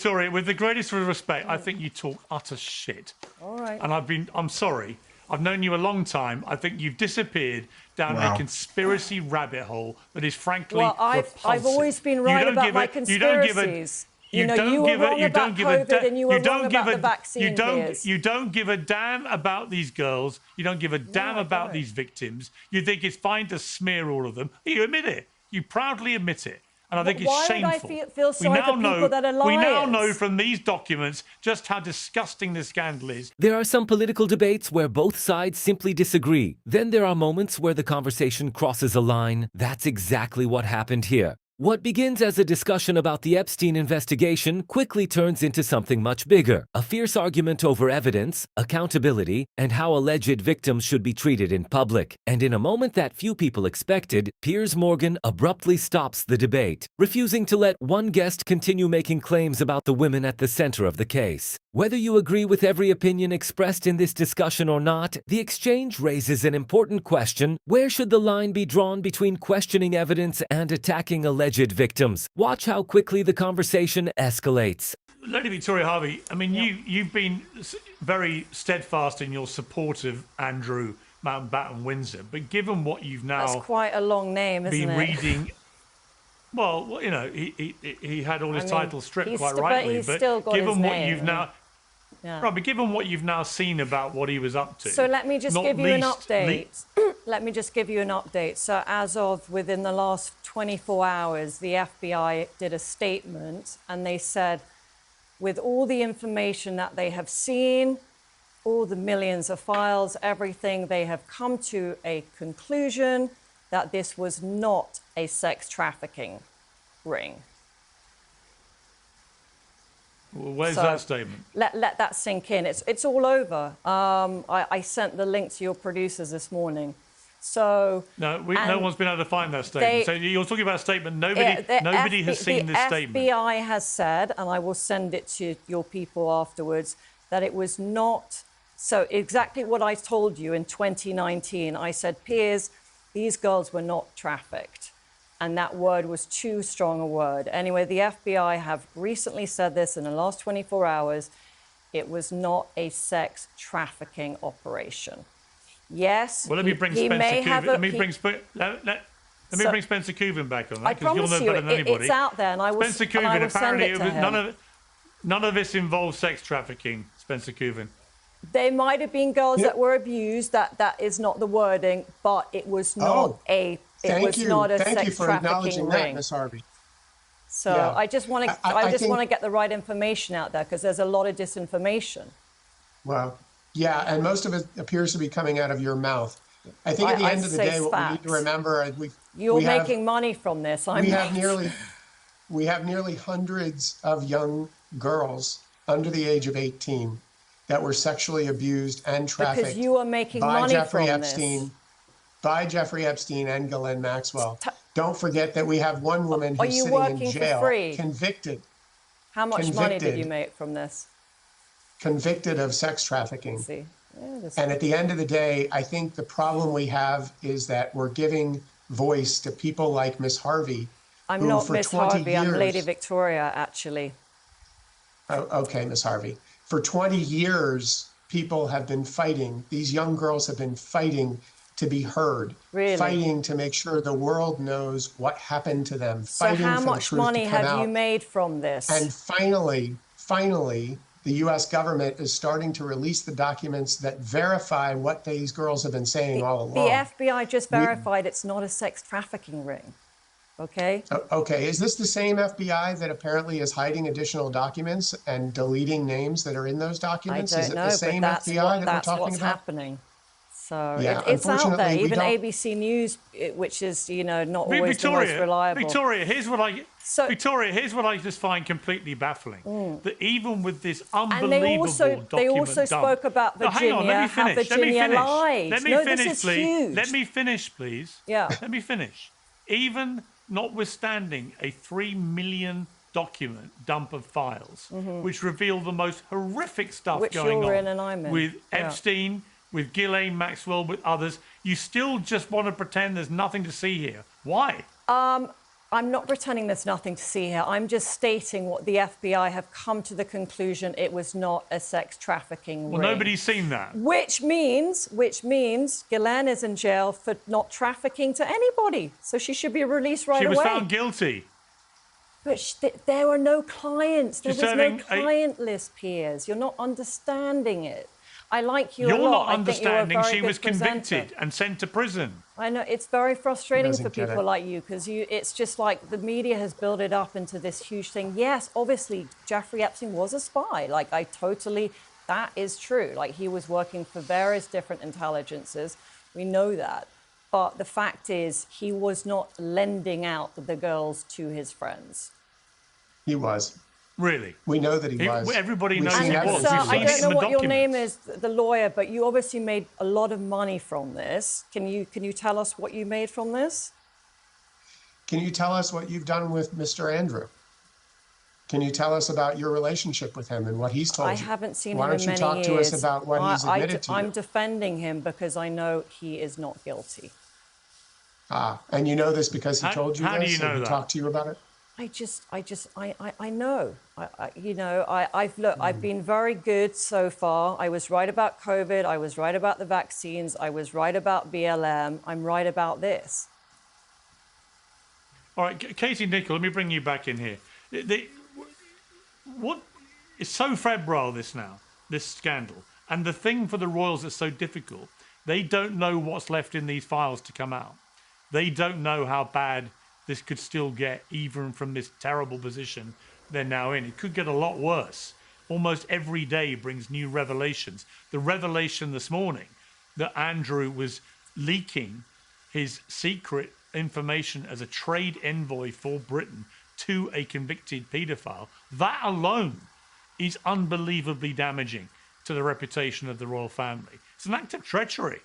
Victoria, with the greatest respect, I think you talk utter shit. All right. And I'm sorry. I've known you a long time. I think you've disappeared down a conspiracy rabbit hole that is frankly repulsive. I've always been right about my conspiracies. You were wrong about COVID and you were wrong about the vaccine. You don't give a damn about these girls. You don't give a damn about these victims. You think it's fine to smear all of them. You admit it. You proudly admit it. And I think it's shameful. Why would I feel sorry for people that are liars? We now know from these documents just how disgusting the scandal is. There are some political debates where both sides simply disagree. Then there are moments where the conversation crosses a line. That's exactly what happened here. What begins as a discussion about the Epstein investigation quickly turns into something much bigger. A fierce argument over evidence, accountability, and how alleged victims should be treated in public. And in a moment that few people expected, Piers Morgan abruptly stops the debate, refusing to let one guest continue making claims about the women at the center of the case. Whether you agree with every opinion expressed in this discussion or not, the exchange raises an important question. Where should the line be drawn between questioning evidence and attacking alleged victims? Watch how quickly the conversation escalates. Lady Victoria Harvey, I mean, you've been very steadfast in your support of Andrew Mountbatten Windsor, but given what you've now... That's quite a long name, isn't it? ...been reading... Well, you know, he had all his titles stripped quite rightly, but given what you've now... Yeah. Right, but given what you've now seen about what he was up to... So let me just give you an update. Let me just give you an update. So as of within the last 24 hours, the FBI did a statement and they said, with all the information that they have seen, all the millions of files, everything, they have come to a conclusion that this was not a sex trafficking ring. Well, where's that statement? Let that sink in. It's all over. I sent the link to your producers this morning. So no one's been able to find that statement. So you're talking about a statement nobody has seen this statement. The FBI has said, and I will send it to your people afterwards, that it was not. So exactly what I told you in 2019. I said, Piers, these girls were not trafficked. And that word was too strong a word. Anyway, the FBI have recently said this in the last 24 hours. It was not a sex trafficking operation. Yes, well, let me bring Spencer Cooven. Let me bring Spencer Cooven back on that, because you'll know better than anybody. It's out there, and I will. Spencer Cooven, apparently, none of this involves sex trafficking. Spencer Cooven. There might have been girls that were abused. That is not the wording, but it was not a. It was not a sex trafficking ring. Ms. Harvey. So yeah. I just want to get the right information out there, because there's a lot of disinformation. Well, yeah, and most of it appears to be coming out of your mouth. I think at the end of the day, what we need to remember, you're making money from this. We have nearly hundreds of young girls under the age of 18 that were sexually abused and trafficked because you are making money Jeffrey from Epstein. This. By Jeffrey Epstein and Ghislaine Maxwell. Don't forget that we have one woman who's sitting in jail, convicted. How much money did you make from this? Convicted of sex trafficking. And at the end of the day, I think the problem we have is that we're giving voice to people like Miss Harvey. I'm not Miss Harvey, I'm Lady Victoria, actually. Oh, okay, Miss Harvey. For 20 years, people have been fighting. These young girls have been fighting to be heard, fighting to make sure the world knows what happened to them. So how much money have you made from this? And finally, the U.S. government is starting to release the documents that verify what these girls have been saying all along. The FBI just verified it's not a sex trafficking ring, okay? Okay, is this the same FBI that apparently is hiding additional documents and deleting names that are in those documents? I don't know, is it the same FBI that we're talking about? That's what's happening. So yeah, it's out there. Even ABC News, which is, you know, not always the most reliable. Victoria, here's what I just find completely baffling. That even with this unbelievable document they also spoke about Virginia. No, hang on, let me finish. How Virginia lied. Let me finish, please. Huge. Let me finish, please. Yeah. Let me finish. Even notwithstanding a 3 million document dump of files, which reveal the most horrific stuff going on with Epstein, with Ghislaine Maxwell, with others, you still just want to pretend there's nothing to see here. Why? I'm not pretending there's nothing to see here. I'm just stating what the FBI have come to the conclusion it was not a sex trafficking ring. Well, nobody's seen that. Which means Ghislaine is in jail for not trafficking to anybody. So she should be released right away. She was found guilty. But there were no clients. There was no client list, Piers. You're not understanding it. I like you a lot. You're not understanding. She was convicted and sent to prison. I know. It's very frustrating for people like you because it's just like the media has built it up into this huge thing. Yes, obviously, Jeffrey Epstein was a spy. Like, that is true. Like, he was working for various different intelligences. We know that. But the fact is, he was not lending out the girls to his friends. He was. Really? We know that he was. Everybody knows he was. Sir, I don't know what your name is, the lawyer, but you obviously made a lot of money from this. Can you tell us what you made from this? Can you tell us what you've done with Mr. Andrew? Can you tell us about your relationship with him and what he's told you? I haven't seen him in many years. Why don't you talk to us about what he's admitted to you? I'm defending him because I know he is not guilty. And you know this because he told you this? How do you know that? He talked to you about it? I know. I've been very good so far. I was right about COVID. I was right about the vaccines. I was right about BLM. I'm right about this. All right, Katie Nicholl, let me bring you back in here. What is so febrile this scandal, and the thing for the royals that's so difficult, they don't know what's left in these files to come out. They don't know how bad this could still get, even from this terrible position they're now in. It could get a lot worse. Almost every day brings new revelations. The revelation this morning that Andrew was leaking his secret information as a trade envoy for Britain to a convicted paedophile, that alone is unbelievably damaging to the reputation of the royal family. It's an act of treachery.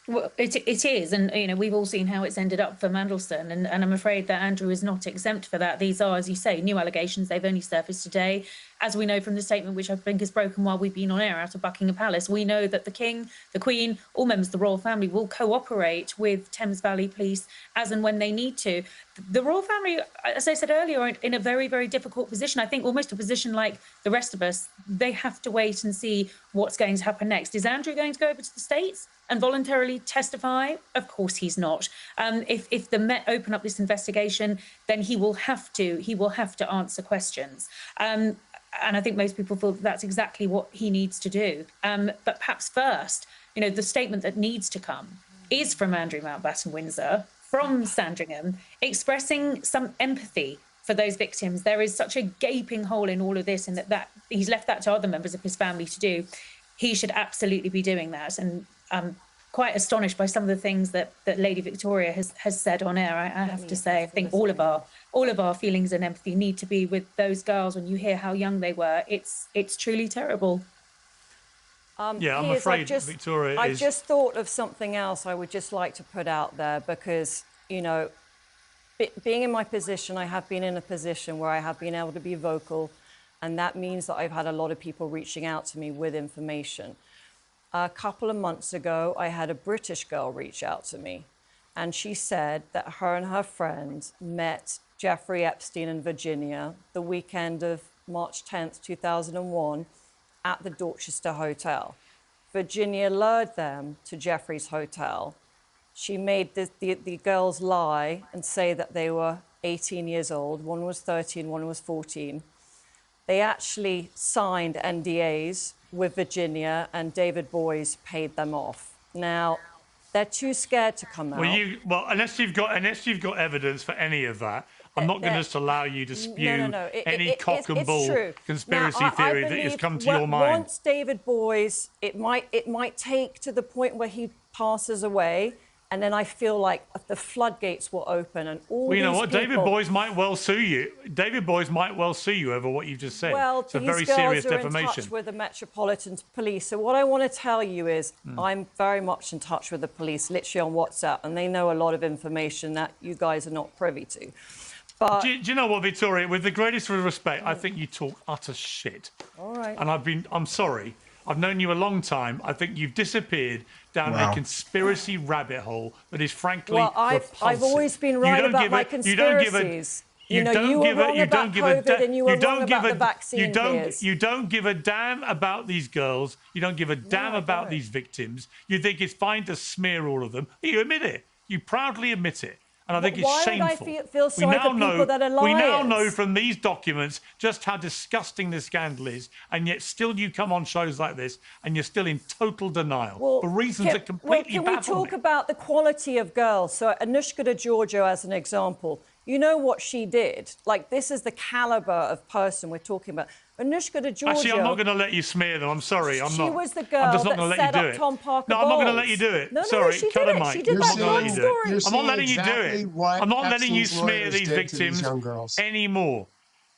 Well, it is, and we've all seen how it's ended up for Mandelstam, and I'm afraid that Andrew is not exempt for that. These are, as you say, new allegations. They've only surfaced today. As we know from the statement, which I think is broken while we've been on air out of Buckingham Palace, we know that the King, the Queen, all members of the royal family will cooperate with Thames Valley Police as and when they need to. The royal family, as I said earlier, are in a very, very difficult position. I think almost a position like the rest of us. They have to wait and see what's going to happen next. Is Andrew going to go over to the States and voluntarily testify? Of course he's not. If the Met open up this investigation, then he will have to answer questions. And I think most people feel that that's exactly what he needs to do. But perhaps first, the statement that needs to come is from Andrew Mountbatten Windsor, from Sandringham, expressing some empathy for those victims. There is such a gaping hole in all of this, and that he's left that to other members of his family to do. He should absolutely be doing that. And I'm quite astonished by some of the things that Lady Victoria has said on air. I have to say, I think all of our feelings and empathy need to be with those girls. When you hear how young they were, it's truly terrible. Yeah, I'm afraid Victoria I just thought of something else I would just like to put out there because, being in my position, I have been in a position where I have been able to be vocal, and that means that I've had a lot of people reaching out to me with information. A couple of months ago, I had a British girl reach out to me, and she said that her and her friend met Jeffrey Epstein in Virginia the weekend of March 10th, 2001, at the Dorchester Hotel. Virginia lured them to Jeffrey's hotel. She made the girls lie and say that they were 18 years old. One was 13, one was 14. They actually signed NDAs with Virginia, and David Boies paid them off. Now, they're too scared to come out. Well, unless you've got evidence for any of that, I'm not going to just allow you to spew any cock and bull conspiracy theory that has come to your mind. Once David Boies, it might take to the point where he passes away, and then I feel like the floodgates will open, and all these people... Well, you know what? David Boies might well sue you. David Boies might well sue you over what you've just said. Well, it's a very serious defamation. These girls are in touch with the Metropolitan Police. So what I want to tell you is I'm very much in touch with the police, literally on WhatsApp, and they know a lot of information that you guys are not privy to. But do you know what, Victoria? With the greatest respect, I think you talk utter shit. All right. And I'm sorry, I've known you a long time. I think you've disappeared down a conspiracy rabbit hole that is frankly repulsive. I've always been right about my conspiracies. You were wrong about COVID and you were wrong about the vaccine. You don't give a damn about these girls. You don't give a damn about these victims. You think it's fine to smear all of them. You admit it. You proudly admit it. And I think it's shameful. Why would I feel sorry for people that are liars? We now know from these documents just how disgusting this scandal is, and yet still you come on shows like this and you're still in total denial for reasons that completely baffle me. Can we talk about the quality of girls? So Anushka Giorgio as an example. You know what she did? Like, this is the caliber of person we're talking about. Anushka Giorgio... Actually, I'm not going to let you smear them. I'm sorry. I'm not. She was the girl that set up Tom Parker No, I'm not going to let you do it. No, sorry, she did it. She did that one story. I'm not letting you do it. I'm not letting you smear these victims anymore.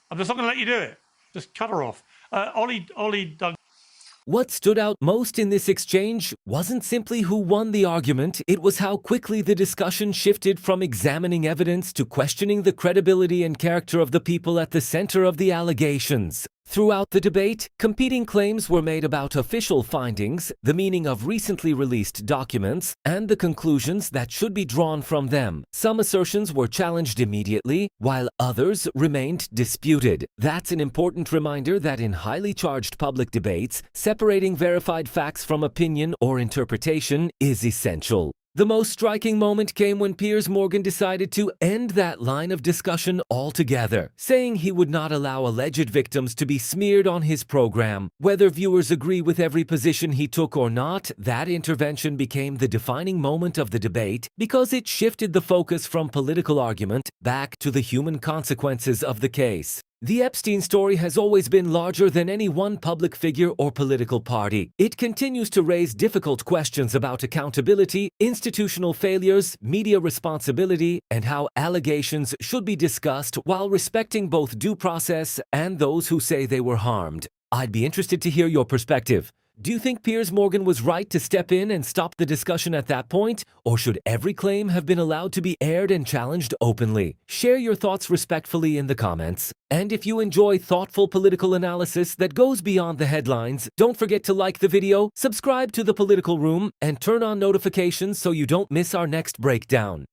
I'm just not going to let you do it. Just cut her off. Ollie Doug. What stood out most in this exchange wasn't simply who won the argument, it was how quickly the discussion shifted from examining evidence to questioning the credibility and character of the people at the center of the allegations. Throughout the debate, competing claims were made about official findings, the meaning of recently released documents, and the conclusions that should be drawn from them. Some assertions were challenged immediately, while others remained disputed. That's an important reminder that in highly charged public debates, separating verified facts from opinion or interpretation is essential. The most striking moment came when Piers Morgan decided to end that line of discussion altogether, saying he would not allow alleged victims to be smeared on his program. Whether viewers agree with every position he took or not, that intervention became the defining moment of the debate because it shifted the focus from political argument back to the human consequences of the case. The Epstein story has always been larger than any one public figure or political party. It continues to raise difficult questions about accountability, institutional failures, media responsibility, and how allegations should be discussed while respecting both due process and those who say they were harmed. I'd be interested to hear your perspective. Do you think Piers Morgan was right to step in and stop the discussion at that point? Or should every claim have been allowed to be aired and challenged openly? Share your thoughts respectfully in the comments. And if you enjoy thoughtful political analysis that goes beyond the headlines, don't forget to like the video, subscribe to The Political Room, and turn on notifications so you don't miss our next breakdown.